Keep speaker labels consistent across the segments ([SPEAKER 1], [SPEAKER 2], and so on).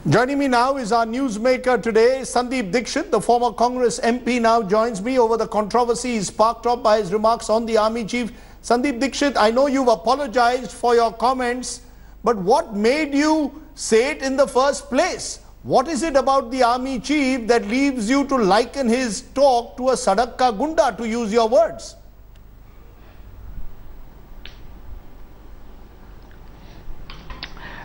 [SPEAKER 1] Joining me now is our newsmaker today, Sandeep Dikshit, the former Congress MP, now joins me over the controversy sparked up by his remarks on the Army Chief. Sandeep Dikshit, I know you've apologized for your comments, but what made you say it in the first place? What is it about the Army Chief that leaves you to liken his talk to a Sadakka Gunda, to use your words?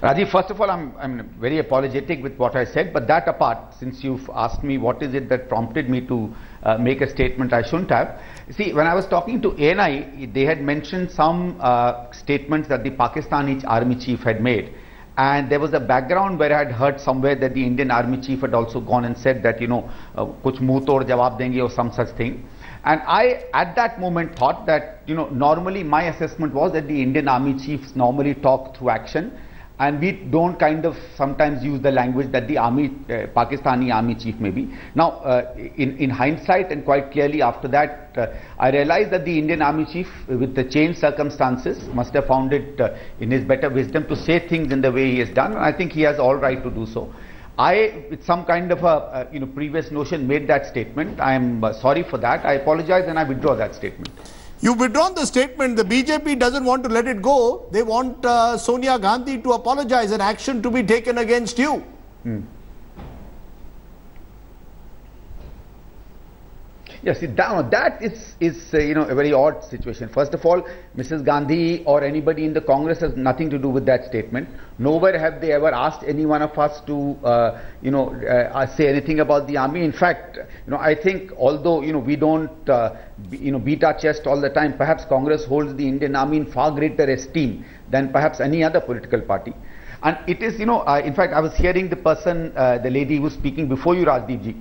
[SPEAKER 2] Rajiv, first of all, I'm very apologetic with what I said, but that apart, since you've asked me what is it that prompted me to make a statement I shouldn't have. See, when I was talking to ANI, they had mentioned some statements that the Pakistani Army Chief had made. And there was a background where I had heard somewhere that the Indian Army Chief had also gone and said that, kuch muh tod jawab denge or some such thing. And I, at that moment, thought that, normally my assessment was that the Indian Army Chiefs normally talk through action. And we don't kind of sometimes use the language that the Pakistani Army Chief may be. Now, in hindsight and quite clearly after that, I realized that the Indian Army Chief, with the changed circumstances, must have found it in his better wisdom to say things in the way he has done. And I think he has all right to do so. I, with some kind of a previous notion, made that statement. I am sorry for that. I apologize and I withdraw that statement.
[SPEAKER 1] You've withdrawn the statement. The BJP doesn't want to let it go. They want Sonia Gandhi to apologize and action to be taken against you.
[SPEAKER 2] Yes, that is a very odd situation. First of all, Mrs. Gandhi or anybody in the Congress has nothing to do with that statement. Nowhere have they ever asked any one of us to say anything about the army. In fact, I think although we don't beat our chest all the time, perhaps Congress holds the Indian army in far greater esteem than perhaps any other political party. And it is, in fact, I was hearing the lady who was speaking before you, Rajdeep ji.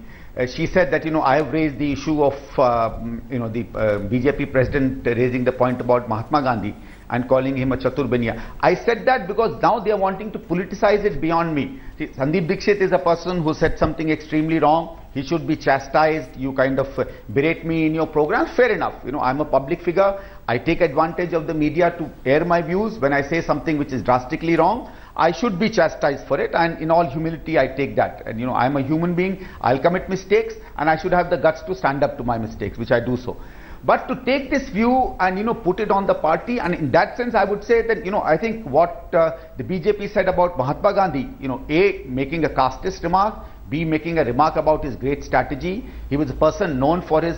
[SPEAKER 2] She said that, I have raised the issue of, the BJP president raising the point about Mahatma Gandhi and calling him a Chatur Baniya. I said that because now they are wanting to politicize it beyond me. See, Sandeep Dikshit is a person who said something extremely wrong. He should be chastised. You kind of berate me in your program. Fair enough. I'm a public figure. I take advantage of the media to air my views. When I say something which is drastically wrong, I should be chastised for it, and in all humility I take that. And I'm a human being, I'll commit mistakes, and I should have the guts to stand up to my mistakes, which I do so. But to take this view and put it on the party, and in that sense I would say that I think what the BJP said about Mahatma Gandhi, A, making a casteist remark, B, making a remark about his great strategy. He was a person known for his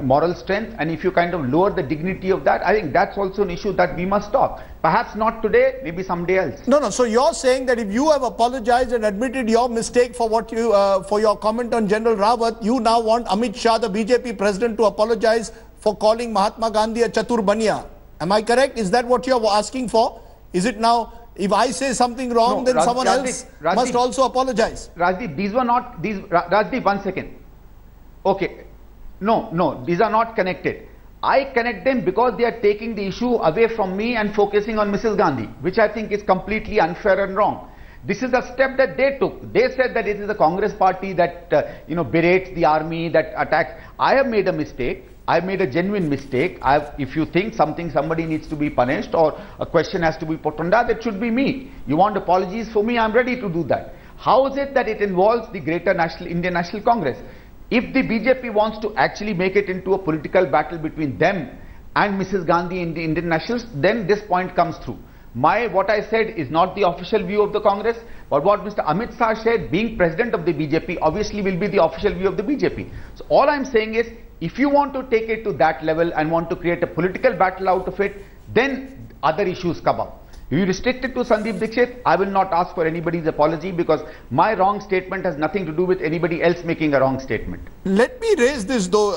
[SPEAKER 2] moral strength, and if you kind of lower the dignity of that, I think that's also an issue that we must talk. Perhaps not today, maybe someday else.
[SPEAKER 1] No. So you're saying that if you have apologized and admitted your mistake for what you for your comment on General Rawat, you now want Amit Shah, the BJP president, to apologize for calling Mahatma Gandhi a Chatur Baniya. Am I correct? Is that what you're asking for? Is it now? If I say something wrong, then someone else must also apologize.
[SPEAKER 2] Rajdeep, Rajdeep, 1 second. Okay. No, these are not connected. I connect them because they are taking the issue away from me and focusing on Mrs. Gandhi, which I think is completely unfair and wrong. This is a step that they took. They said that it is the Congress party that, berates the army, that attacks. I have made a mistake. I've made a genuine mistake. If you think somebody needs to be punished or a question has to be put on that, it should be me. You want apologies for me, I'm ready to do that. How is it that it involves the greater Indian National Congress? If the BJP wants to actually make it into a political battle between them and Mrs. Gandhi in the Indian Nationals, then this point comes through. What I said is not the official view of the Congress, but what Mr. Amit Shah said, being president of the BJP, obviously will be the official view of the BJP. So all I'm saying is, if you want to take it to that level and want to create a political battle out of it, then other issues come up. If you restrict it to Sandeep Dikshit, I will not ask for anybody's apology because my wrong statement has nothing to do with anybody else making a wrong statement.
[SPEAKER 1] Let me raise this though,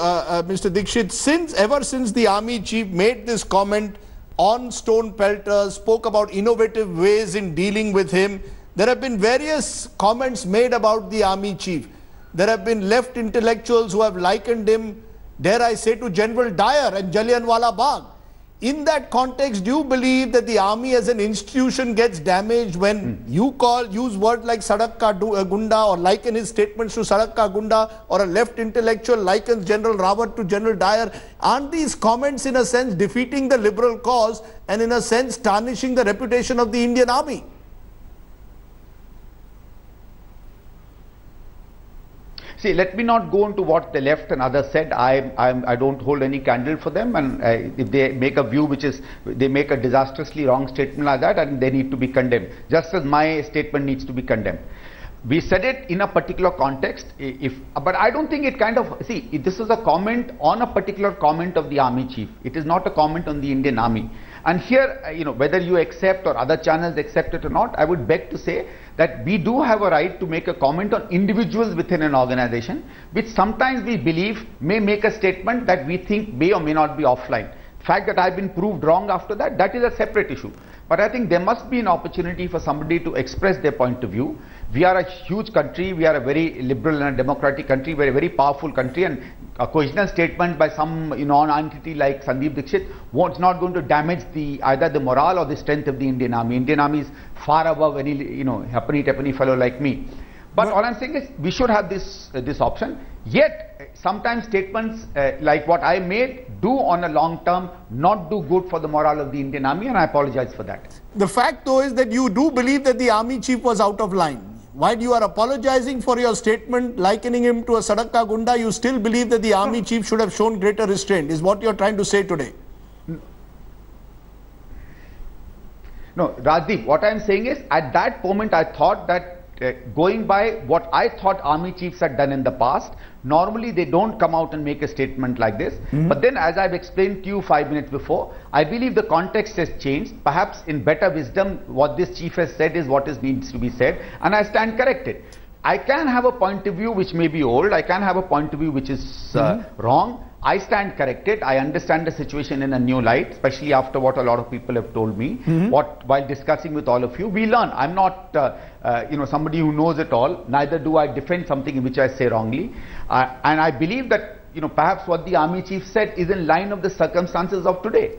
[SPEAKER 1] Mr. Dikshit. Ever since the Army Chief made this comment on Stone Pelter, spoke about innovative ways in dealing with him, there have been various comments made about the Army Chief. There have been left intellectuals who have likened him, dare I say, to General Dyer and Jallianwala Bagh. In that context, do you believe that the army as an institution gets damaged when you use words like Sadakka Gunda or liken his statements to Sadakka Gunda, or a left intellectual likens General Rawat to General Dyer? Aren't these comments in a sense defeating the liberal cause and in a sense tarnishing the reputation of the Indian army?
[SPEAKER 2] See, let me not go into what the left and others said. I don't hold any candle for them, and if they make a view which is, they make a disastrously wrong statement like that, and they need to be condemned, just as my statement needs to be condemned. We said it in a particular context, but I don't think it kind of, see, this is a comment on a particular comment of the army chief. It is not a comment on the Indian army. And here, whether you accept or other channels accept it or not, I would beg to say that we do have a right to make a comment on individuals within an organization, which sometimes we believe may make a statement that we think may or may not be offline. The fact that I've been proved wrong after that, that is a separate issue. But I think there must be an opportunity for somebody to express their point of view. We are a huge country, we are a very liberal and a democratic country, we are a very powerful country, and a occasional statement by some non-entity like Sandeep Dikshit is not going to damage either the morale or the strength of the Indian Army. Indian Army is far above any happy fellow like me. But all I'm saying is we should have this option. Yet sometimes statements like what I made do on a long term not do good for the morale of the Indian Army, and I apologize for that.
[SPEAKER 1] The fact though is that you do believe that the army chief was out of line. While you are apologizing for your statement, likening him to a Sadaka Gunda, you still believe that the army chief should have shown greater restraint, is what you're trying to say today.
[SPEAKER 2] No, Rajdeep, what I'm saying is, at that moment I thought that going by what I thought army chiefs had done in the past, normally they don't come out and make a statement like this. But then, as I've explained to you 5 minutes before, I believe the context has changed. Perhaps in better wisdom, what this chief has said is what needs to be said, and I stand corrected. I can have a point of view which may be old, I can have a point of view which is wrong. I stand corrected. I understand the situation in a new light, especially after what a lot of people have told me. While discussing with all of you, we learn. I'm not somebody who knows it all. Neither do I defend something in which I say wrongly. And I believe that perhaps what the army chief said is in line of the circumstances of today.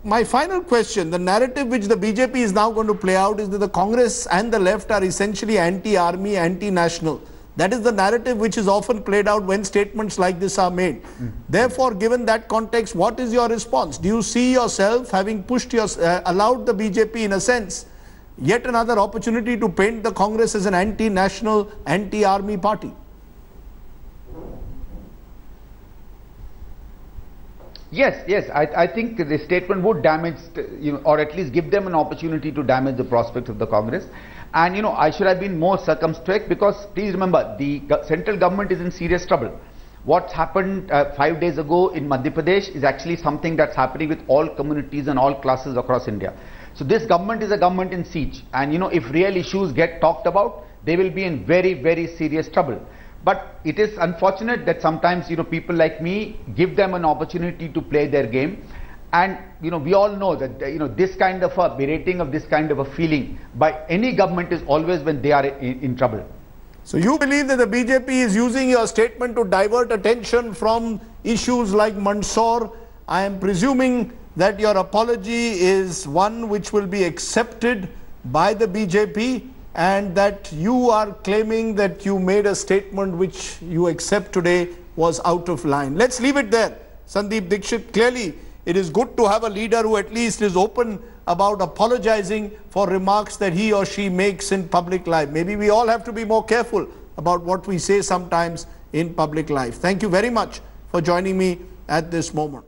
[SPEAKER 1] My final question, the narrative which the BJP is now going to play out is that the Congress and the left are essentially anti-army, anti-national. That is the narrative which is often played out when statements like this are made. Therefore, given that context, what is your response? Do you see yourself having allowed the BJP, in a sense, yet another opportunity to paint the Congress as an anti-national, anti-army party?
[SPEAKER 2] Yes, I think the statement would damage, or at least give them an opportunity to damage the prospect of the Congress. And I should have been more circumspect, because please remember, the central government is in serious trouble. What's happened 5 days ago in Madhya Pradesh is actually something that's happening with all communities and all classes across India. So this government is a government in siege, and if real issues get talked about, they will be in very, very serious trouble. But it is unfortunate that sometimes people like me give them an opportunity to play their game. And we all know that this kind of a berating of this kind of a feeling by any government is always when they are in trouble.
[SPEAKER 1] So you believe that the BJP is using your statement to divert attention from issues like Mandsaur. I am presuming that your apology is one which will be accepted by the BJP, and that you are claiming that you made a statement which you accept today was out of line. Let's leave it there. Sandeep Dikshit, clearly it is good to have a leader who at least is open about apologizing for remarks that he or she makes in public life. Maybe we all have to be more careful about what we say sometimes in public life. Thank you very much for joining me at this moment.